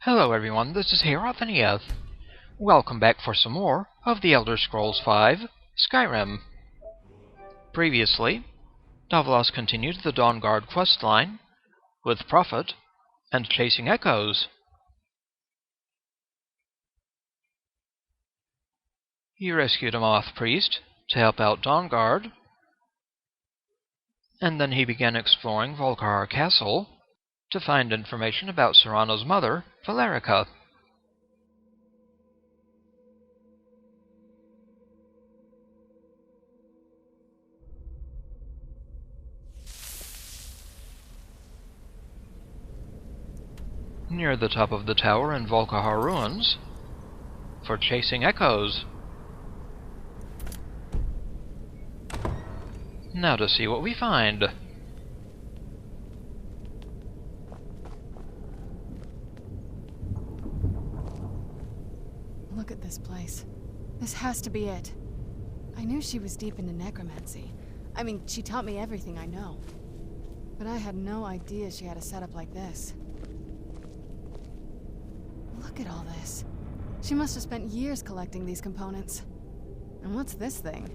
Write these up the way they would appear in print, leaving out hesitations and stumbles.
Hello everyone, this is Hierophania. Welcome back for some more of The Elder Scrolls V: Skyrim. Previously, Davilas continued the Dawnguard questline with Prophet and chasing echoes. He rescued a Moth Priest to help out Dawnguard, and then he began exploring Volkihar Castle to find information about Serana's mother, Valerica. Near the top of the tower in Volkihar Ruins for chasing echoes. Now to see what we find. Look at this place. This has to be it. I knew she was deep into necromancy. I mean, she taught me everything I know. But I had no idea she had a setup like this. Look at all this. She must have spent years collecting these components. And what's this thing?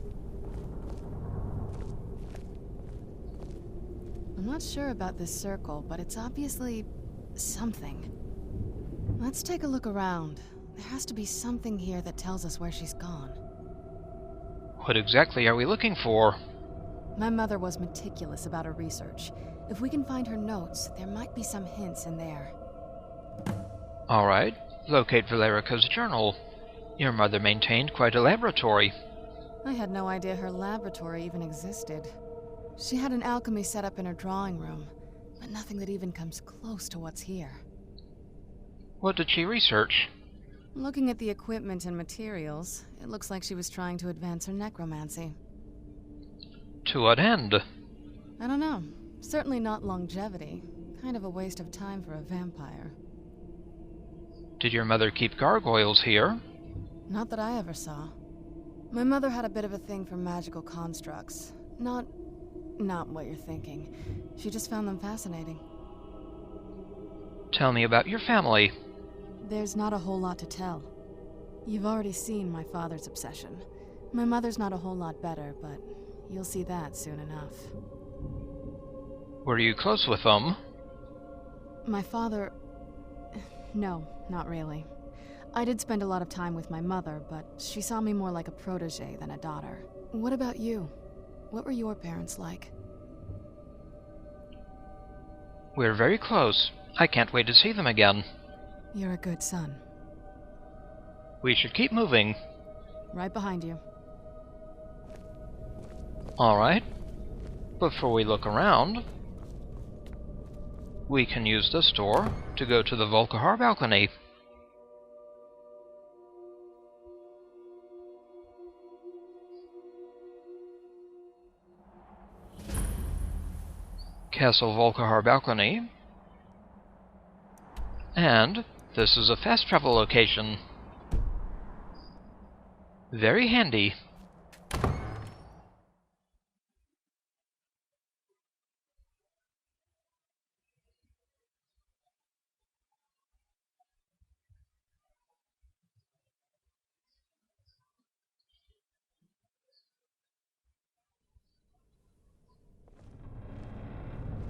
I'm not sure about this circle, but it's obviously something. Let's take a look around. There has to be something here that tells us where she's gone. What exactly are we looking for? My mother was meticulous about her research. If we can find her notes, there might be some hints in there. Alright, locate Valerica's journal. Your mother maintained quite a laboratory. I had no idea her laboratory even existed. She had an alchemy set up in her drawing room, but nothing that even comes close to what's here. What did she research? Looking at the equipment and materials, it looks like she was trying to advance her necromancy. To what end? I don't know. Certainly not longevity. Kind of a waste of time for a vampire. Did your mother keep gargoyles here? Not that I ever saw. My mother had a bit of a thing for magical constructs. Not what you're thinking. She just found them fascinating. Tell me about your family. There's not a whole lot to tell. You've already seen my father's obsession. My mother's not a whole lot better, but you'll see that soon enough. Were you close with them? My father... No, not really. I did spend a lot of time with my mother, but she saw me more like a protege than a daughter. What about you? What were your parents like? We're very close. I can't wait to see them again. You're a good son. We should keep moving. Right behind you. Alright. Before we look around, we can use this door to go to the Volkihar Balcony. Castle Volkihar Balcony. And this is a fast travel location. Very handy.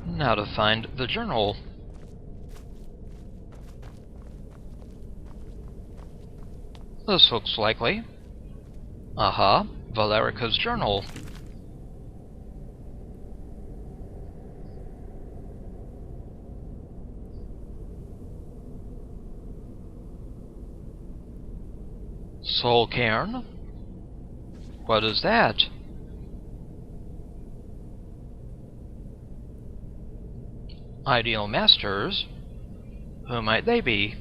Now to find the journal. This looks likely. Aha, Valerica's journal. Soul Cairn? What is that? Ideal Masters? Who might they be?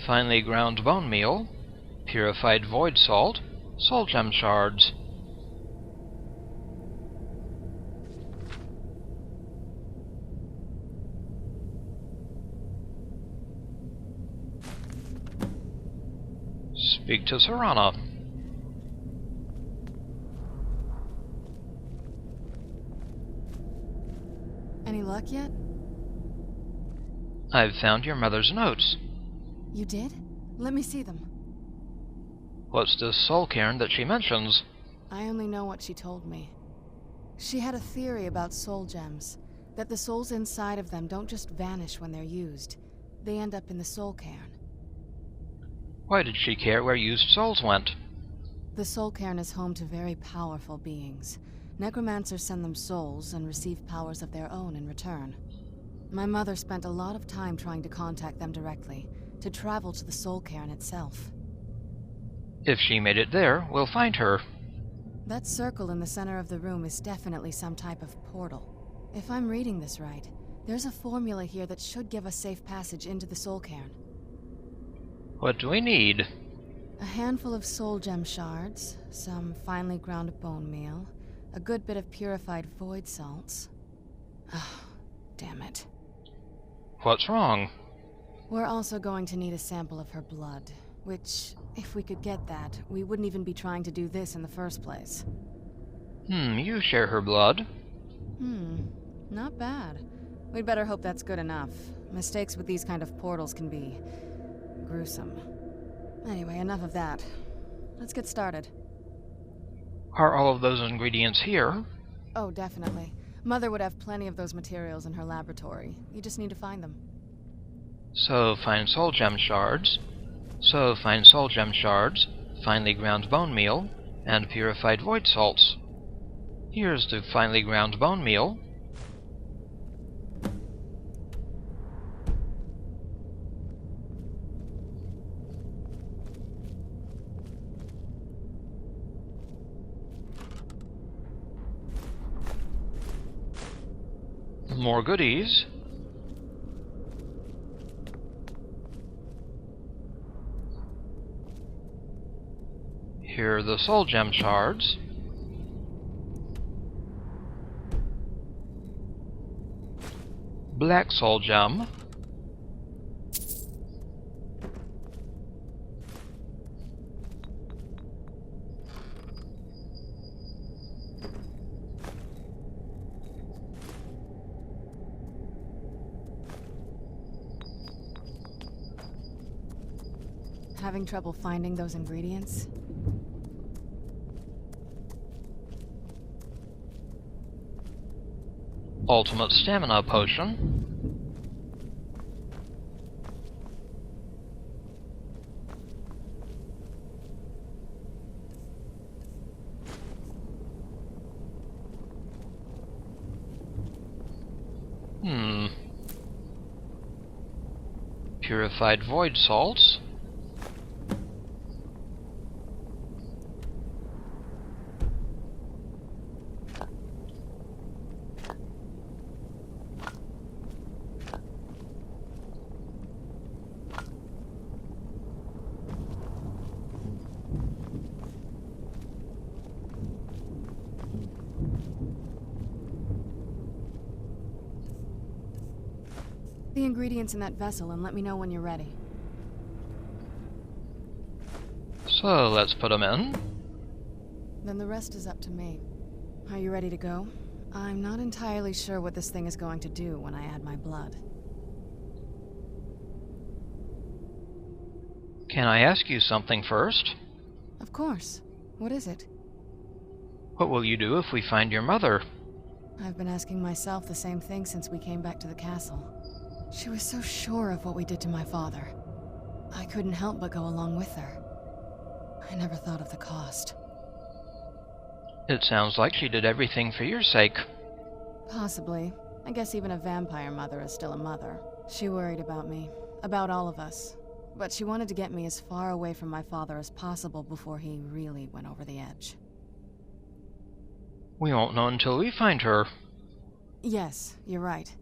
Finely ground bone meal, Purified Void Salt, Soul Gem Shards. speak to Serana. Any luck yet? I've found your mother's notes. You did? Let me see them. What's this Soul Cairn that she mentions? I only know what she told me. She had a theory about soul gems, that the souls inside of them don't just vanish when they're used. They end up in the Soul Cairn. Why did she care where used souls went? The Soul Cairn is home to very powerful beings. Necromancers send them souls and receive powers of their own in return. My mother spent a lot of time trying to contact them directly, to travel to the Soul Cairn itself. If she made it there, we'll find her. That circle in the center of the room is definitely some type of portal. If I'm reading this right, there's a formula here that should give us safe passage into the Soul Cairn. What do we need? A handful of soul gem shards, some finely ground bone meal, a good bit of purified void salts. Oh, damn it. What's wrong? We're also going to need a sample of her blood, which, if we could get that, we wouldn't even be trying to do this in the first place. You share her blood. Not bad. We'd better hope that's good enough. Mistakes with these kind of portals can be gruesome. Anyway, enough of that. Let's get started. Are all of those ingredients here? Oh, definitely. Mother would have plenty of those materials in her laboratory. You just need to find them. So find soul gem shards. So find soul gem shards, finely ground bone meal, and purified void salts. Here's the finely ground bone meal. More goodies. Here are the soul gem shards. Black soul gem. Having trouble finding those ingredients? Ultimate stamina potion. Purified void salts. The ingredients in that vessel and let me know when you're ready. So let's put them in. Then the rest is up to me. Are you ready to go? I'm not entirely sure what this thing is going to do when I add my blood. Can I ask you something first? Of course. What is it? What will you do if we find your mother? I've been asking myself the same thing since we came back to the castle. She was so sure of what we did to my father. I couldn't help but go along with her. I never thought of the cost. It sounds like she did everything for your sake. Possibly. I guess even a vampire mother is still a mother. She worried about me, about all of us. But she wanted to get me as far away from my father as possible before he really went over the edge. We won't know until we find her. Yes, you're right.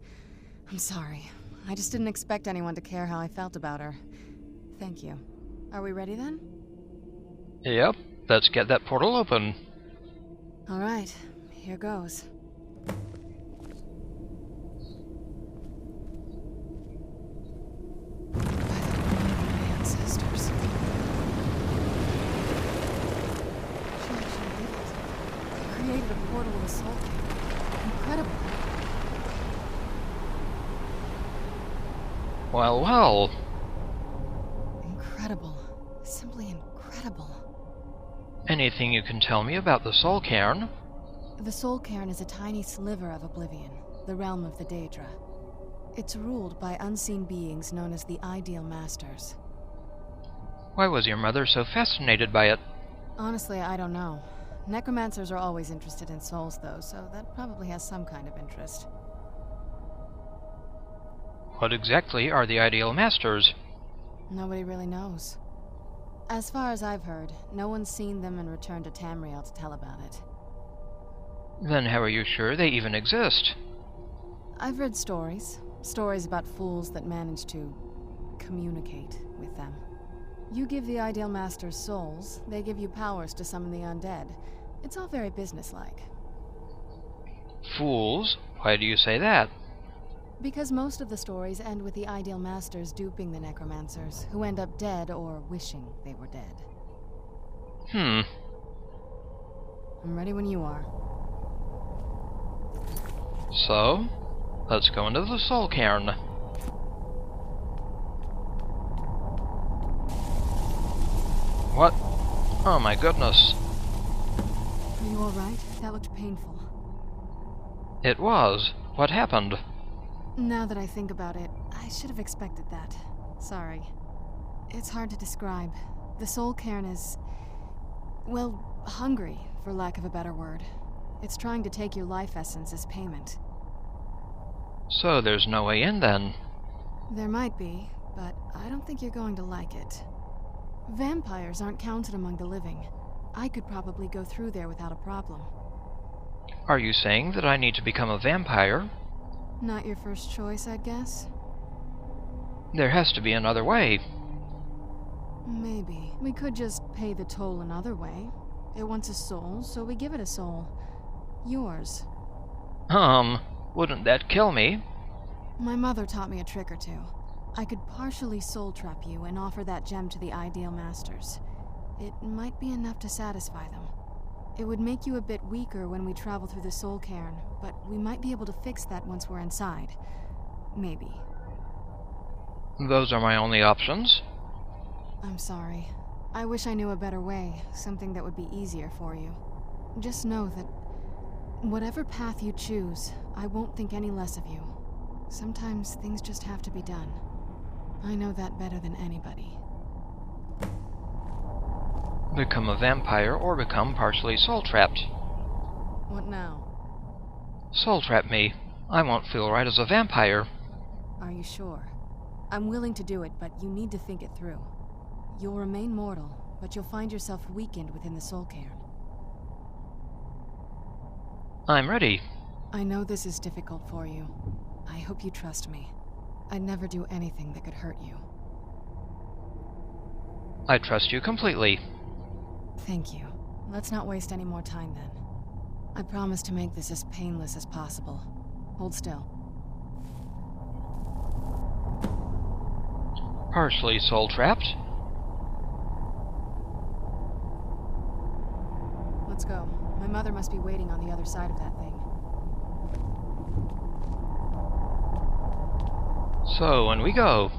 I'm sorry. I just didn't expect anyone to care how I felt about her. Thank you. Are we ready then? Yep, let's get that portal open. All right, here goes. By the blood of my ancestors. portal of the Soul Cairn. Incredible. Well, well. Incredible. Simply incredible. Anything you can tell me about the Soul Cairn? The Soul Cairn is a tiny sliver of Oblivion, the realm of the Daedra. It's ruled by unseen beings known as the Ideal Masters. Why was your mother so fascinated by it? Honestly, I don't know. Necromancers are always interested in souls, though, so that probably has some kind of interest. What exactly are the Ideal Masters? Nobody really knows. As far as I've heard, no one's seen them and returned to Tamriel to tell about it. Then how are you sure they even exist? I've read stories. Stories about fools that manage to communicate with them. You give the Ideal Masters souls, they give you powers to summon the undead. It's all very businesslike. Fools? Why do you say that? Because most of the stories end with the Ideal Masters duping the necromancers, who end up dead or wishing they were dead. I'm ready when you are. So, let's go into the Soul Cairn. What? Oh my goodness. Are you alright? That looked painful. It was. What happened? Now that I think about it, I should have expected that. Sorry. It's hard to describe. The Soul Cairn is, well, hungry, for lack of a better word. It's trying to take your life essence as payment. So there's no way in then? There might be, but I don't think you're going to like it. Vampires aren't counted among the living. I could probably go through there without a problem. Are you saying that I need to become a vampire? Not your first choice, I'd guess? There has to be another way. Maybe. We could just pay the toll another way. It wants a soul, so we give it a soul. Yours. Wouldn't that kill me? My mother taught me a trick or two. I could partially soul trap you and offer that gem to the Ideal Masters. It might be enough to satisfy them. It would make you a bit weaker when we travel through the Soul Cairn, but we might be able to fix that once we're inside. Maybe. Those are my only options? I'm sorry. I wish I knew a better way, something that would be easier for you. Just know that whatever path you choose, I won't think any less of you. Sometimes things just have to be done. I know that better than anybody. Become a vampire or become partially soul-trapped. What now? Soul-trap me. I won't feel right as a vampire. Are you sure? I'm willing to do it, but you need to think it through. You'll remain mortal, but you'll find yourself weakened within the Soul Cairn. I'm ready. I know this is difficult for you. I hope you trust me. I'd never do anything that could hurt you. I trust you completely. Thank you. Let's not waste any more time then. I promise to make this as painless as possible. Hold still. Partially soul-trapped? Let's go. My mother must be waiting on the other side of that thing. So, in we go.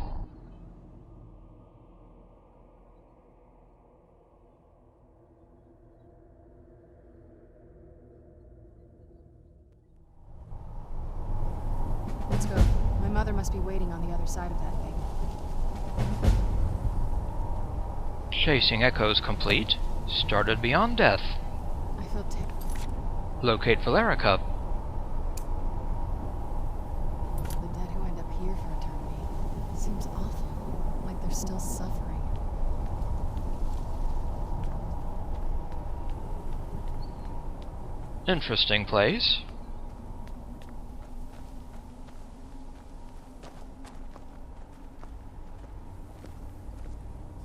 Let's go. My mother must be waiting on the other side of that thing. Chasing echoes complete. Started beyond death. I feel Locate Valerica. The dead who end up here for eternity. Seems awful. Like they're still suffering. Interesting place.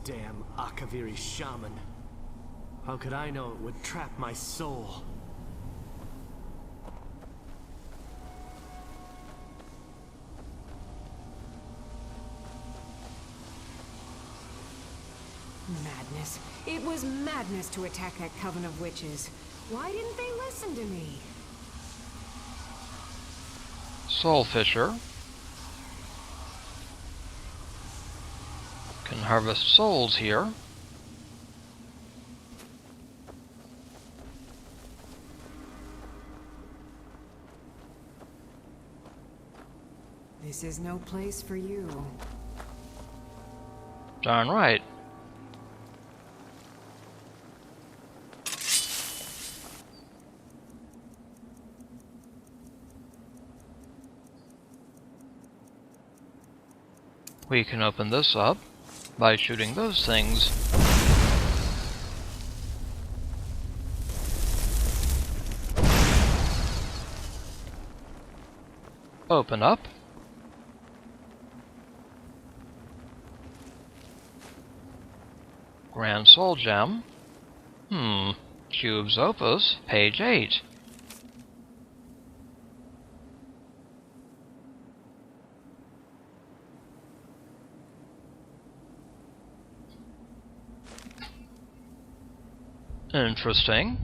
Damn Akaviri shaman. How could I know it would trap my soul? Madness. It was madness to attack that coven of witches. Why didn't they listen to me? Soul Fisher. Can harvest souls here. This is no place for you. Darn right. We can open this up by shooting those things. Open up. Grand Soul Gem. Cubes Opus, page 8. Interesting.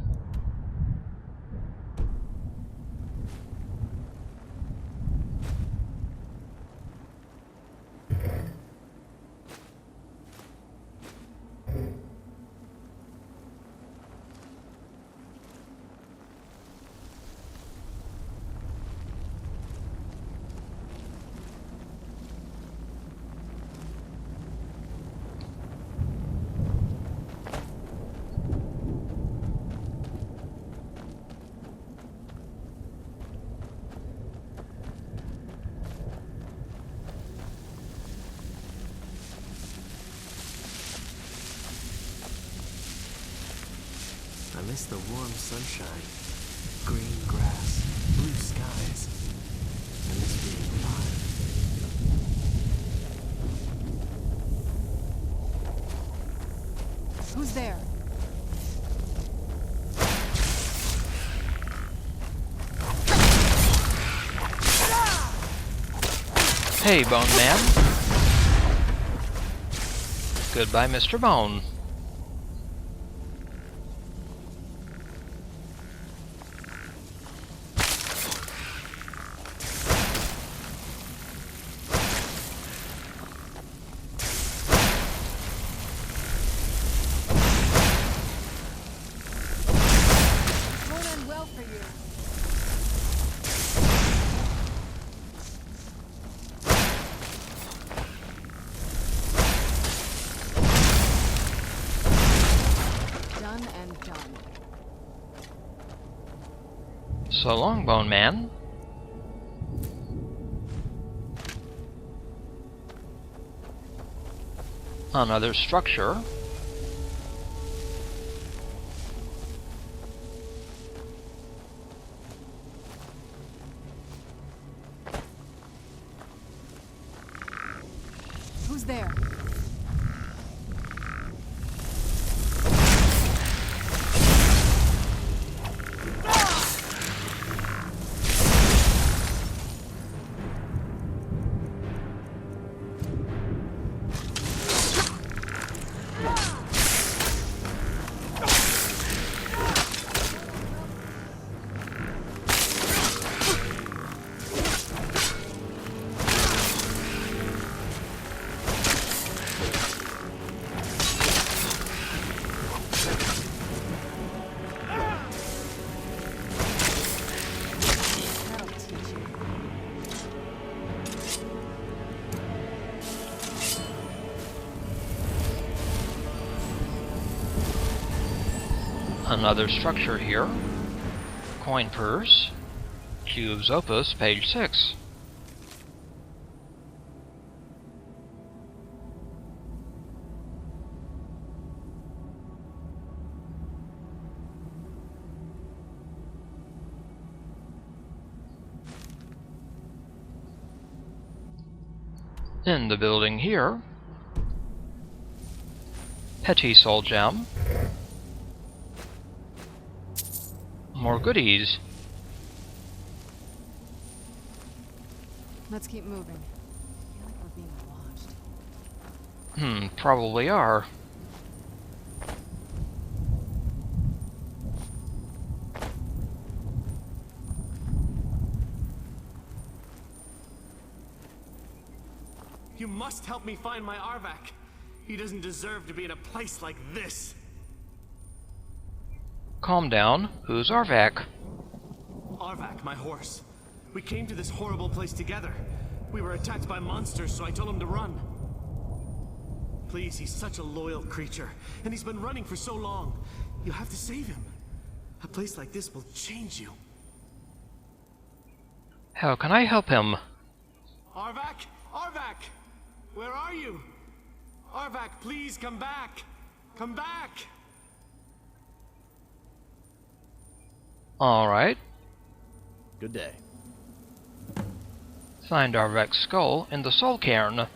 I miss the warm sunshine, green grass, blue skies, and this being alive. Who's there? Hey, Bone Man. Goodbye, Mr. Bone. So long, Bone Man. Another structure. Who's there? Another structure here. Coin purse. Cubes Opus, page 6. In the building here, Petty Soul Gem. More goodies. Let's keep moving. I feel like we're being watched. Probably are. You must help me find my Arvak. He doesn't deserve to be in a place like this. Calm down. Who's Arvak? Arvak, my horse. We came to this horrible place together. We were attacked by monsters, so I told him to run. Please, he's such a loyal creature, and he's been running for so long. You have to save him. A place like this will change you. How can I help him? Arvak? Arvak! Where are you? Arvak, please come back! Come back! Alright. Good day. Find Arvak's skull in the Soul Cairn.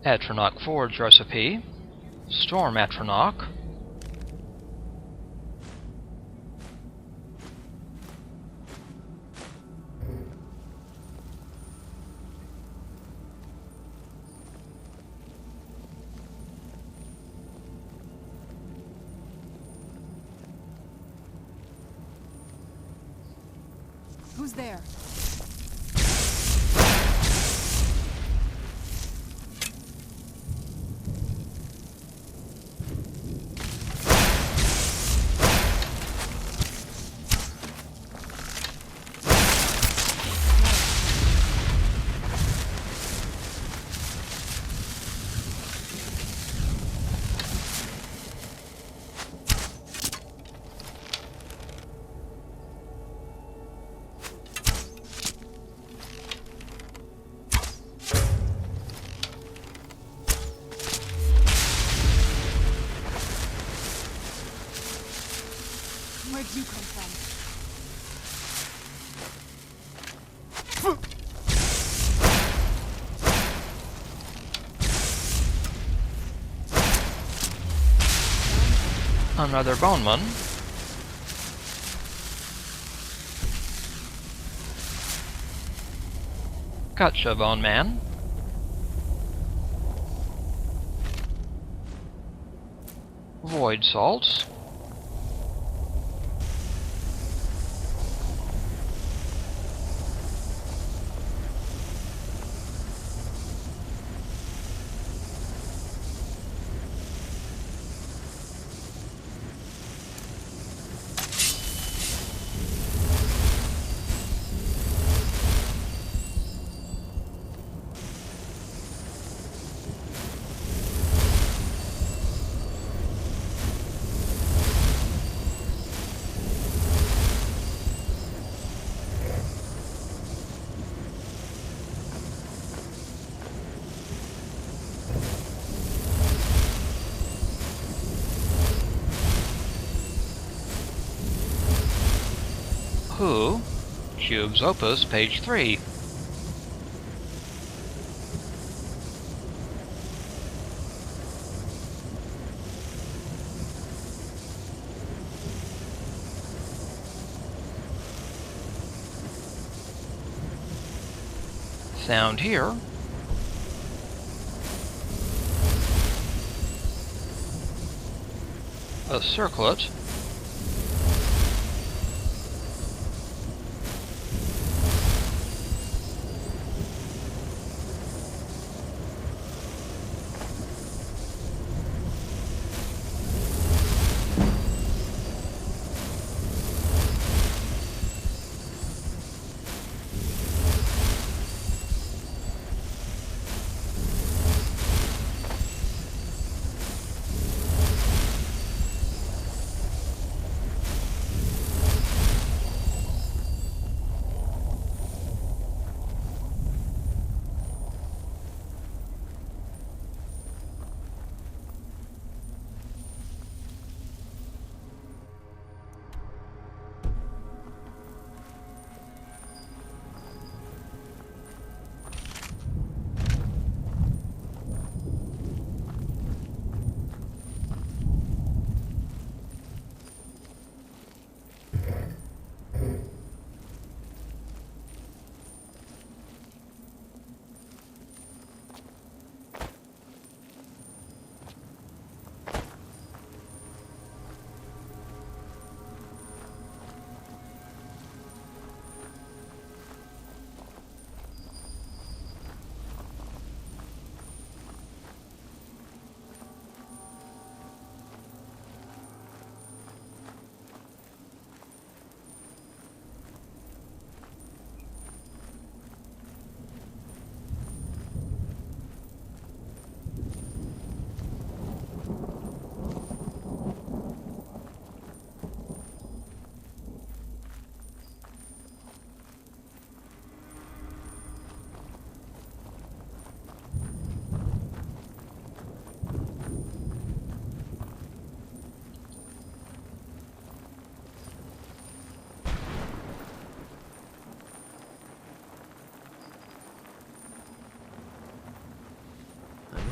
Atronach Forge recipe. Storm Atronach. Who's there? Where'd you come from? Another boneman. Gotcha, Bone Man. Void Salts. Who? Cube's Opus, page 3. Found here. A circlet.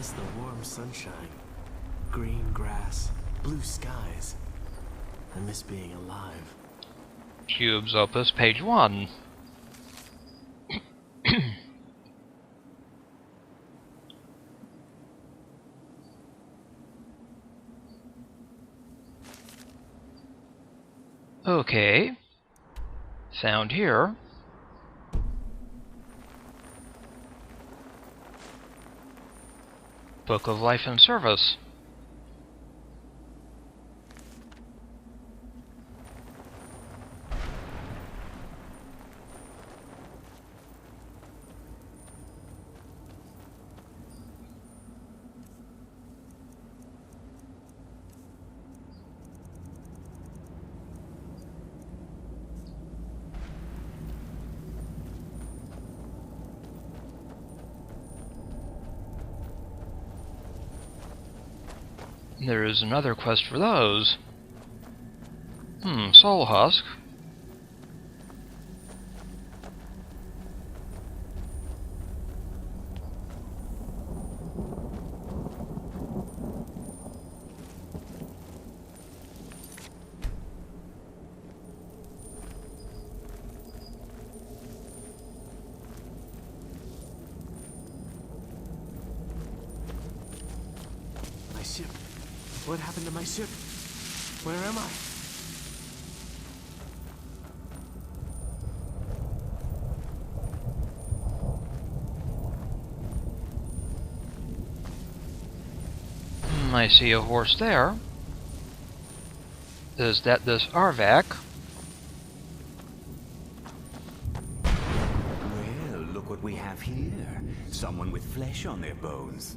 miss the warm sunshine, green grass, blue skies. I miss being alive. Cubes Opus, page 1. Okay. Found here. Book of Life and Service. There is another quest for those. Soul Husk. My ship. What happened to my ship? Where am I? I see a horse there. Is that this Arvak? Well, look what we have here. Someone with flesh on their bones.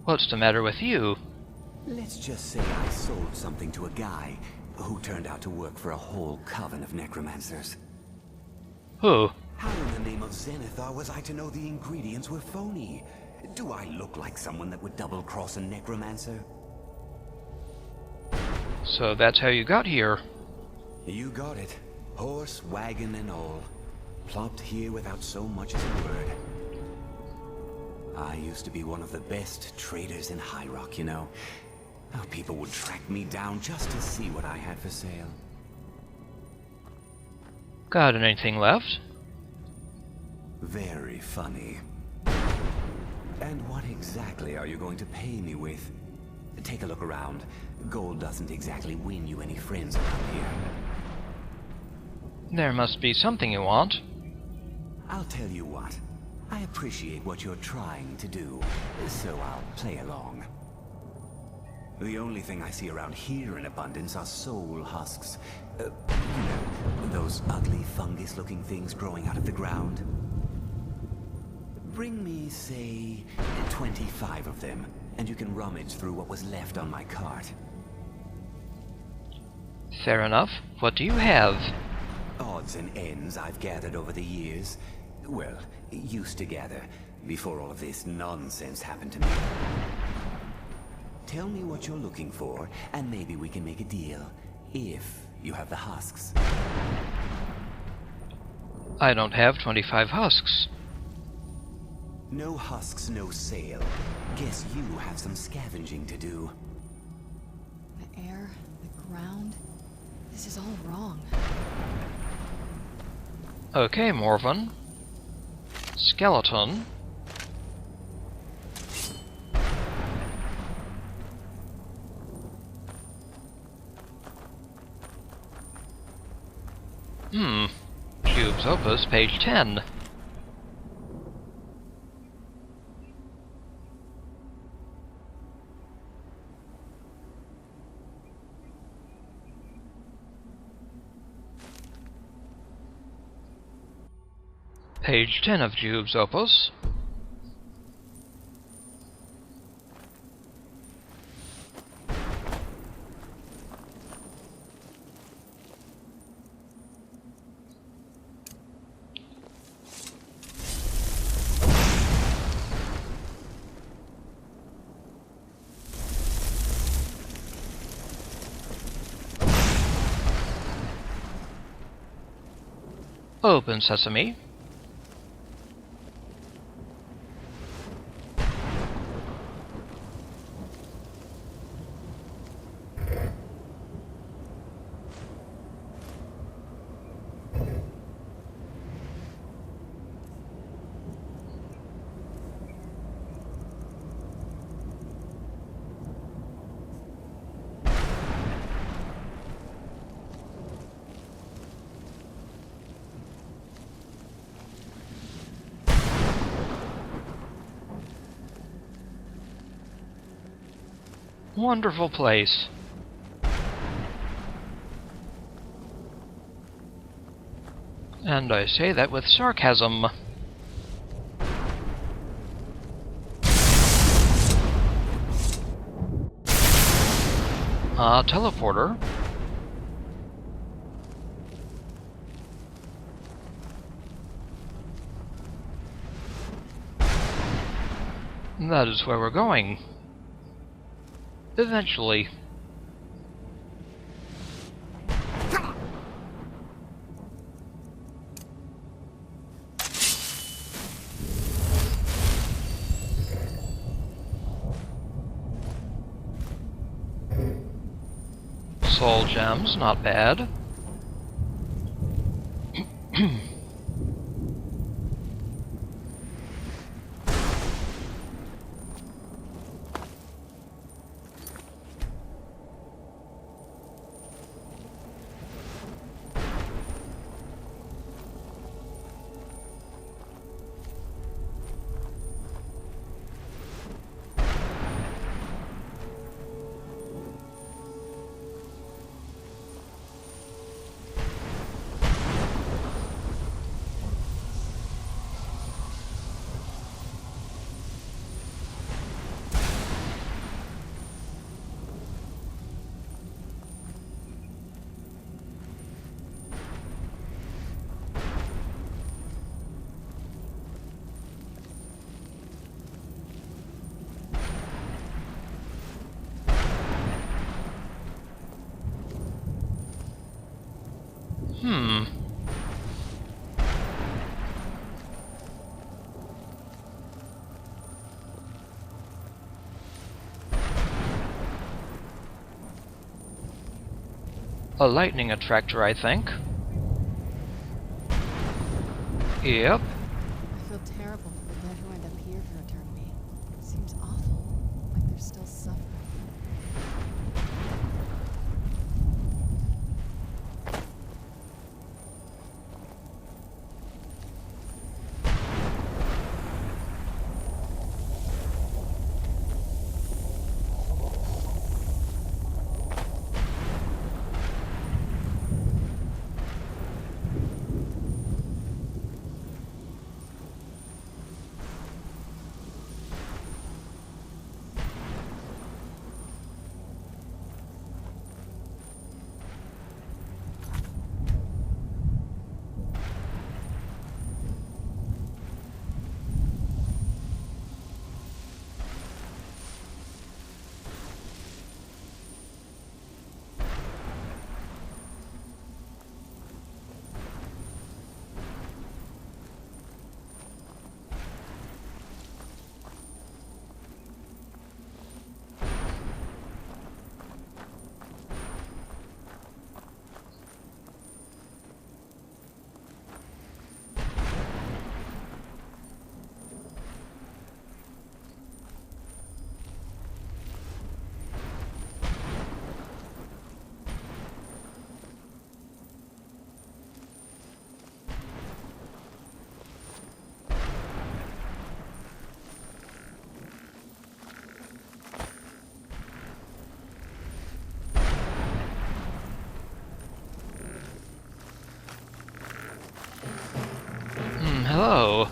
What's the matter with you? Let's just say I sold something to a guy who turned out to work for a whole coven of necromancers. Who? How in the name of Zenithar was I to know the ingredients were phony? Do I look like someone that would double-cross a necromancer? So that's how you got here. You got it. Horse, wagon, and all. Plopped here without so much as a word. I used to be one of the best traders in High Rock, you know. How people would track me down just to see what I had for sale. Got anything left? Very funny. And what exactly are you going to pay me with? Take a look around. Gold doesn't exactly win you any friends around here. There must be something you want. I'll tell you what. I appreciate what you're trying to do, so I'll play along. The only thing I see around here in abundance are soul husks. You know, those ugly fungus-looking things growing out of the ground. Bring me, say, 25 of them, and you can rummage through what was left on my cart. Fair enough. What do you have? Odds and ends I've gathered over the years. Well, used to gather, before all of this nonsense happened to me. Tell me what you're looking for, and maybe we can make a deal, if you have the husks. I don't have 25 husks. No husks, no sale. Guess you have some scavenging to do. The air, the ground. This is all wrong. Okay, Morven. Skeleton. Cubes Opus, page 10. Page 10 of Cubes Opus. Open sesame. wonderful place. And I say that with sarcasm. Teleporter. That is where we're going. Eventually. Soul gems, not bad. A lightning attractor, I think. Yep. I feel terrible for the dead who end up here for eternity. It seems awful, like they're still suffering. Hello.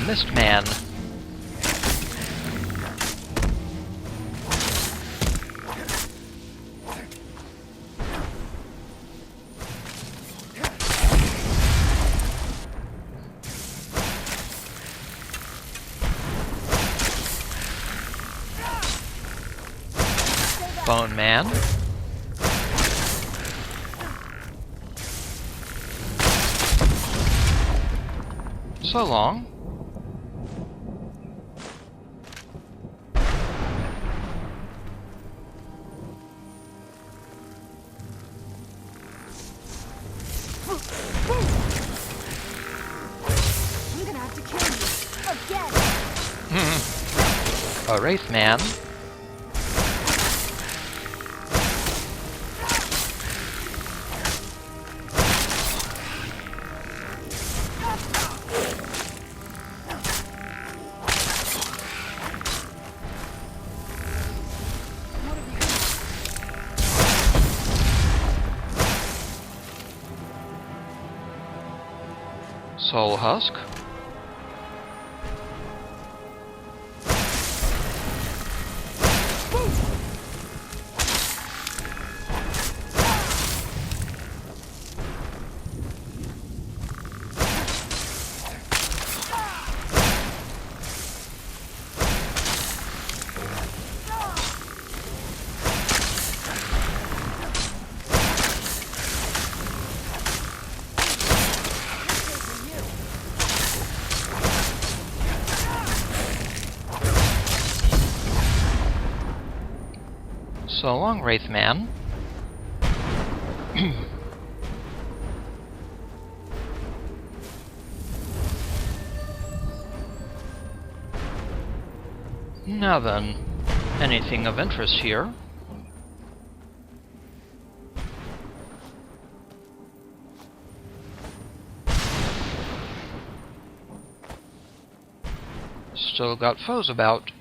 Mist Man. Bone Man. So long. I'm gonna have to kill you again. A Wraith Man. Soul Husk. So long, Wraith Man. Now then, anything of interest here? Still got foes about.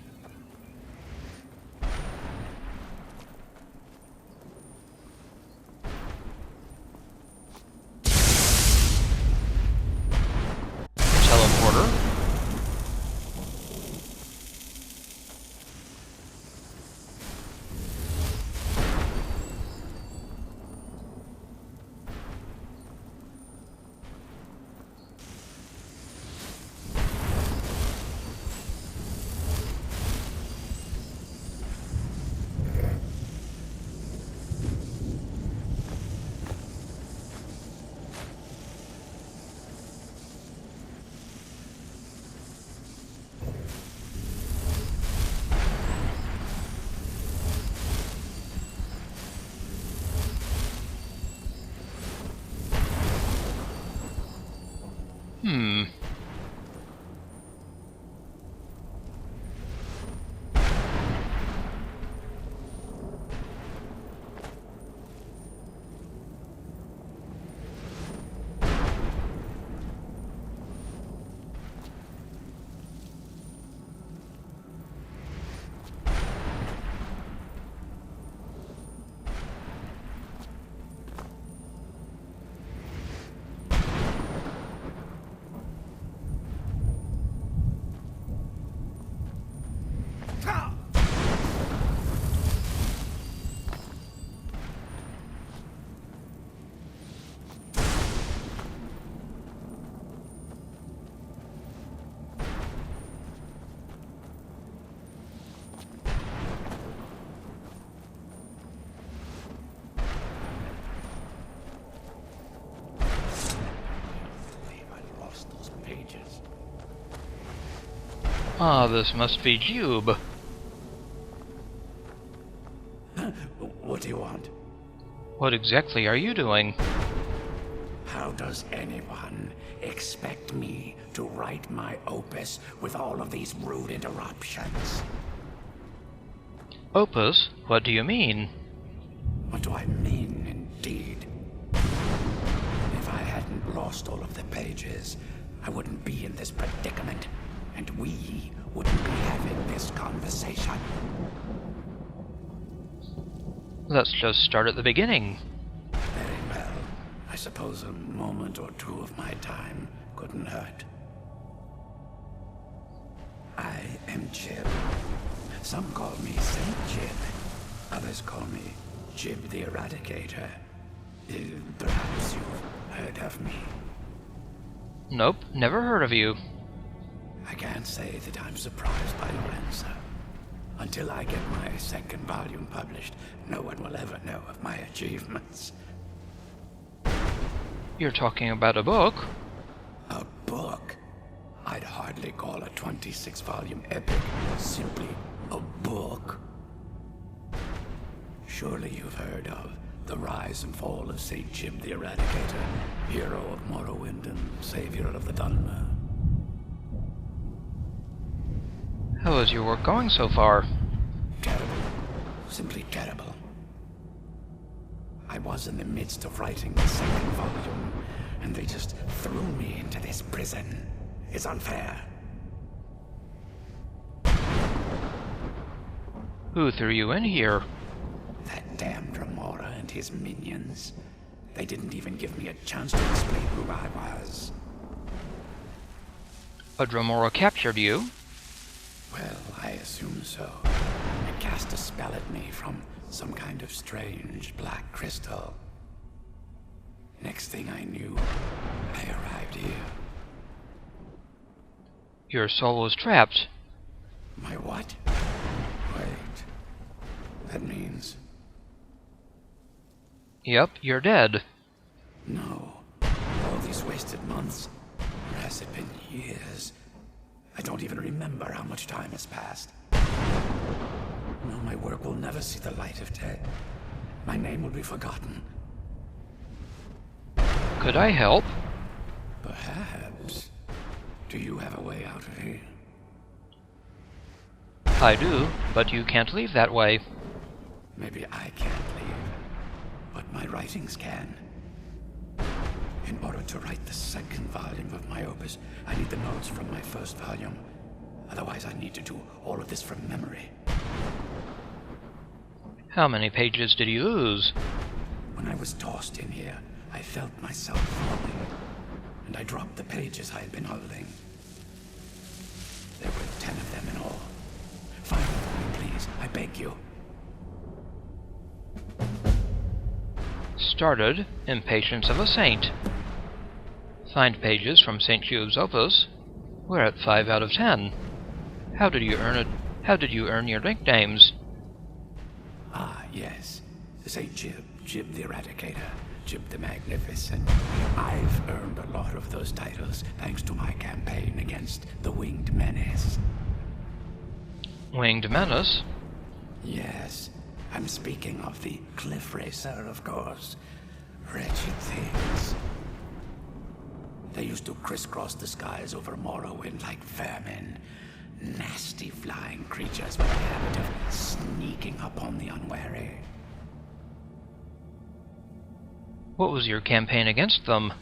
Teleporter. Ah, this must be Jube. What do you want? What exactly are you doing? How does anyone expect me to write my opus with all of these rude interruptions? Opus? What do you mean? What do I mean, indeed? If I hadn't lost all of the pages, I wouldn't be in this predicament, and we wouldn't be having this conversation. Let's just start at the beginning. Very well. I suppose a moment or two of my time couldn't hurt. I am Jib. Some call me Saint Jib. Others call me Jib the Eradicator. Perhaps you've heard of me. Nope, never heard of you. I can't say that I'm surprised by your answer. Until I get my second volume published, no one will ever know of my achievements. You're talking about a book? A book? I'd hardly call a 26-volume epic simply a book. Surely you've heard of the rise and fall of St. Jim the Eradicator, hero of Morrowind and savior of the Dunmer. How is your work going so far? Terrible. Simply terrible. I was in the midst of writing the second volume, and they just threw me into this prison. It's unfair. Who threw you in here? That damned Remora and his minions. They didn't even give me a chance to explain who I was. A Dremora captured you? Well, I assume so. It cast a spell at me from some kind of strange black crystal. Next thing I knew, I arrived here. Your soul was trapped. My what? Wait. That means... Yep, you're dead. No. All these wasted months. Or has it been years? I don't even remember how much time has passed. No, my work will never see the light of day. My name will be forgotten. Could I help? Perhaps. Do you have a way out of here? I do, but you can't leave that way. Maybe I can't leave, but my writings can. In order to write the second volume of my opus, I need the notes from my first volume. Otherwise, I need to do all of this from memory. How many pages did you lose? When I was tossed in here, I felt myself falling, and I dropped the pages I had been holding. There were 10 of them in all. Find them for me, please. I beg you. Started, Impatience of a Saint. Find pages from St. Jude's Opus. We're at 5 out of 10. How did you earn it? How did you earn your nicknames? Ah, yes. St. Jib the Eradicator, Jib the Magnificent. I've earned a lot of those titles thanks to my campaign against the Winged Menace. Winged Menace? Yes, I'm speaking of the Cliff Racer, of course. Wretched things. They used to crisscross the skies over Morrowind like vermin. Nasty flying creatures with a habit of sneaking upon the unwary. What was your campaign against them?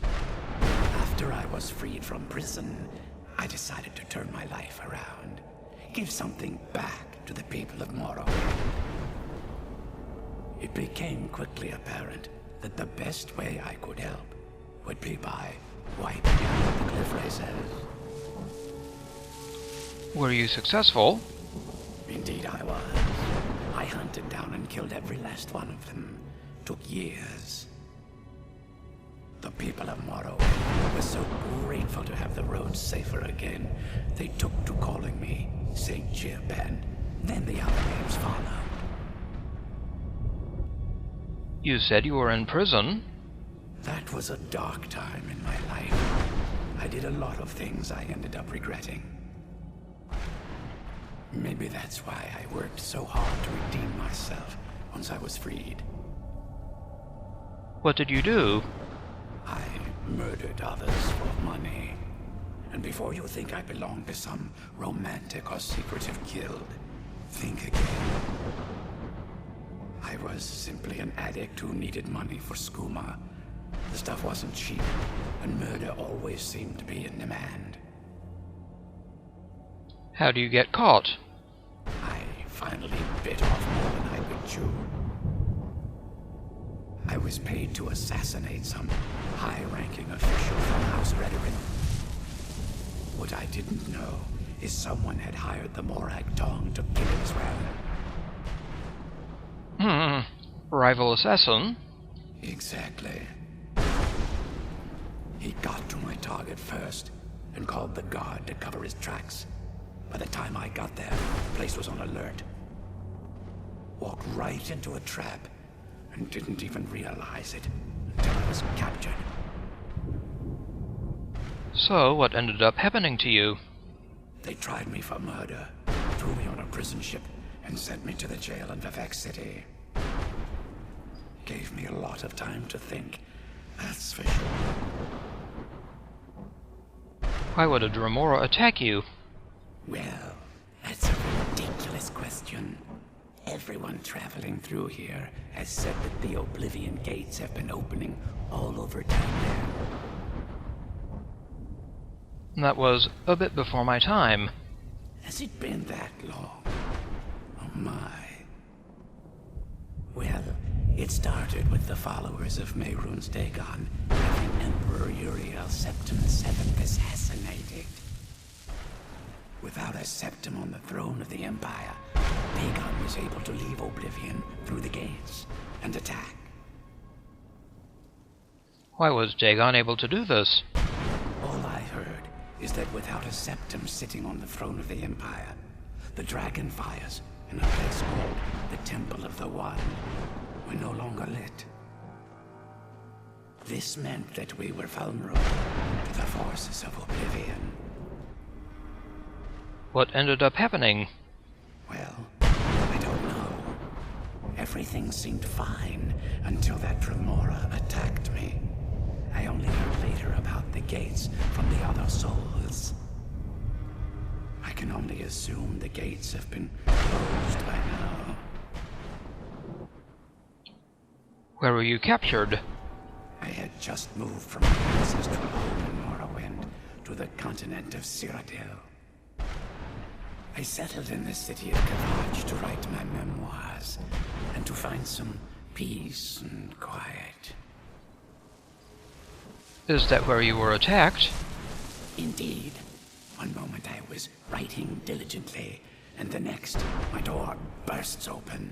After I was freed from prison, I decided to turn my life around. Give something back to the people of Morrowind. It became quickly apparent that the best way I could help would be by wiping out the Cliff Racers. Were you successful? Indeed I was. I hunted down and killed every last one of them. Took years. The people of Morrowind were so grateful to have the roads safer again, they took to calling me St. Jib, and then the other names followed. You said you were in prison. That was a dark time in my life. I did a lot of things I ended up regretting. Maybe that's why I worked so hard to redeem myself once I was freed. What did you do? I murdered others for money. And before you think I belong to some romantic or secretive guild, think again. I was simply an addict who needed money for skooma. The stuff wasn't cheap, and murder always seemed to be in demand. How do you get caught? I finally bit off more than I could chew. I was paid to assassinate some high-ranking official from House Redorin. What I didn't know is someone had hired the Morag Tong to kill him as well. Rival assassin? Exactly. He got to my target first and called the guard to cover his tracks. By the time I got there, the place was on alert. Walked right into a trap and didn't even realize it until I was captured. So, what ended up happening to you? They tried me for murder, threw me on a prison ship, and sent me to the jail in Vivek City. Gave me a lot of time to think, that's for sure. Why would a Dremora attack you? Well, that's a ridiculous question. Everyone traveling through here has said that the Oblivion gates have been opening all over town. That was a bit before my time. Has it been that long? Oh my. Well, it started with the followers of Mehrunes Dagon having Emperor Uriel Septim VII assassinated. Without a Septim on the throne of the Empire, Dagon was able to leave Oblivion through the gates and attack. Why was Dagon able to do this? All I heard is that without a Septim sitting on the throne of the Empire, the dragon fires in a place called the Temple of the One were no longer lit. This meant that we were vulnerable to the forces of Oblivion. What ended up happening? Well, I don't know. Everything seemed fine until that Dremora attacked me. I only heard later about the gates from the other souls. I can only assume the gates have been closed by now. Where were you captured? I had just moved from my ancestral home in Morrowind to the continent of Cyrodiil. I settled in the city of Kavach to write my memoirs and to find some peace and quiet. Is that where you were attacked? Indeed. One moment I was writing diligently, and the next, my door bursts open.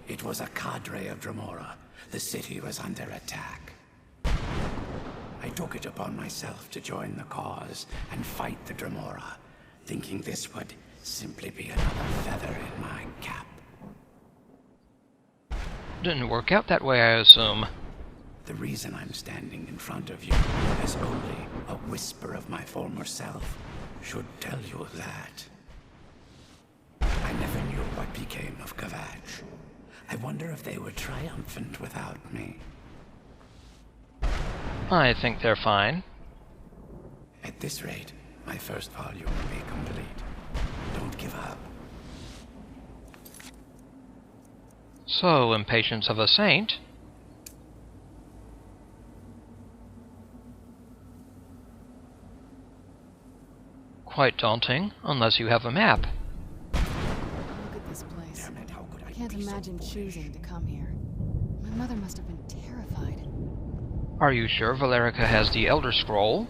It was a cadre of Dremora. The city was under attack. I took it upon myself to join the cause and fight the Dremora, thinking this would simply be another feather in my cap. Didn't work out that way, I assume. The reason I'm standing in front of you as only a whisper of my former self should tell you that. I never knew what became of Kavach. I wonder if they were triumphant without me. I think they're fine. At this rate, my first volume will be complete. Don't give up. So, Impatience of a Saint. Quite daunting, unless you have a map. Look at this place. Damn it, how could I Can't be so imagine foolish? choosing to come here. My mother must have been terrified. Are you sure Valerica has the Elder Scroll?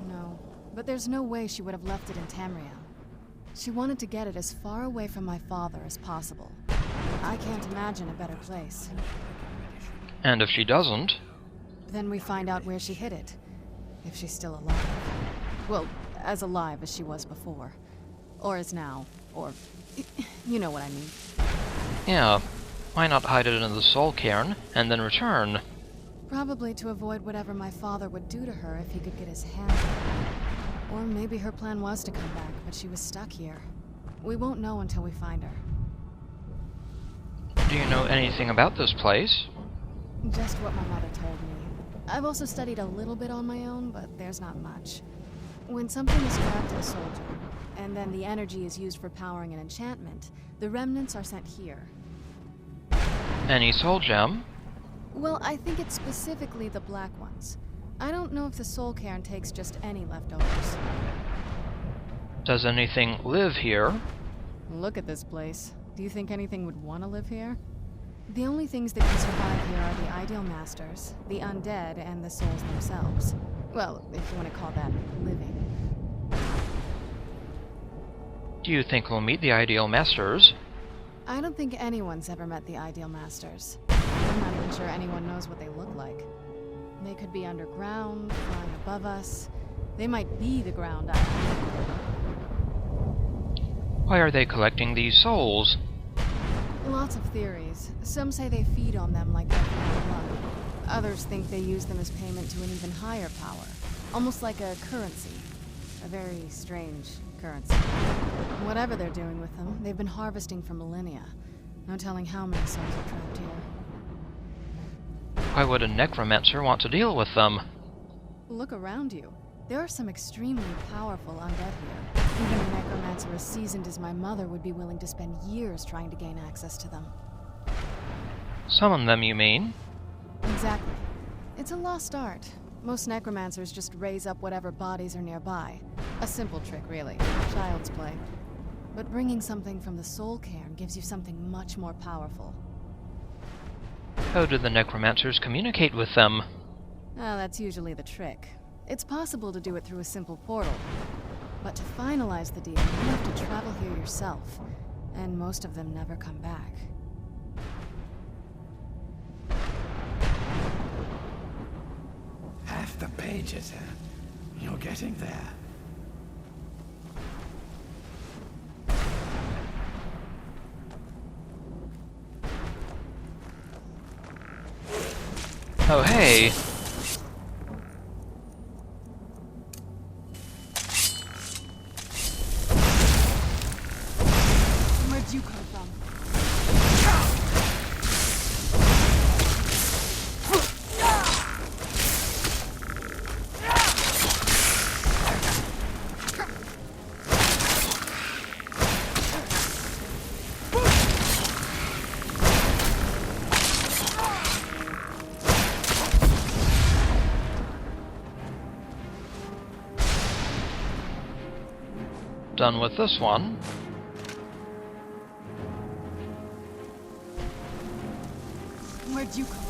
No, but there's no way she would have left it in Tamriel. She wanted to get it as far away from my father as possible. I can't imagine a better place. And if she doesn't? Then we find out where she hid it. If she's still alive. Well, as alive as she was before. Or as now. Or... you know what I mean. Yeah. Why not hide it in the Soul Cairn, and then return? Probably to avoid whatever my father would do to her if he could get his hands on her. Or maybe her plan was to come back, but she was stuck here. We won't know until we find her. Do you know anything about this place? Just what my mother told me. I've also studied a little bit on my own, but there's not much. When something is trapped in a soul gem, and then the energy is used for powering an enchantment, the remnants are sent here. Any soul gem? Well, I think it's specifically the black ones. I don't know if the Soul Cairn takes just any leftovers. Does anything live here? Look at this place. Do you think anything would want to live here? The only things that can survive here are the Ideal Masters, the undead, and the souls themselves. Well, if you want to call that living. Do you think we'll meet the Ideal Masters? I don't think anyone's ever met the Ideal Masters. I'm not even sure anyone knows what they look like. They could be underground, flying above us. They might be the ground. Why are they collecting these souls? Lots of theories. Some say they feed on them like their blood. Others think they use them as payment to an even higher power. Almost like a currency. A very strange currency. Whatever they're doing with them, they've been harvesting for millennia. No telling how many souls are trapped here. Why would a necromancer want to deal with them? Look around you. There are some extremely powerful undead here. Even a necromancer as seasoned as my mother would be willing to spend years trying to gain access to them. Summon them, you mean? Exactly. It's a lost art. Most necromancers just raise up whatever bodies are nearby. A simple trick, really. Child's play. But bringing something from the Soul Cairn gives you something much more powerful. How do the necromancers communicate with them? Ah, that's usually the trick. It's possible to do it through a simple portal. But to finalize the deal, you have to travel here yourself. And most of them never come back. Half the pages, huh? You're getting there. Oh, hey! Where'd you come from? Done with this one. Where'd you come from?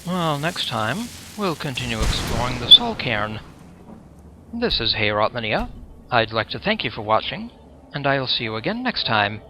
Well, next time, we'll continue exploring the Soul Cairn. This is Heorotmania. I'd like to thank you for watching, and I'll see you again next time.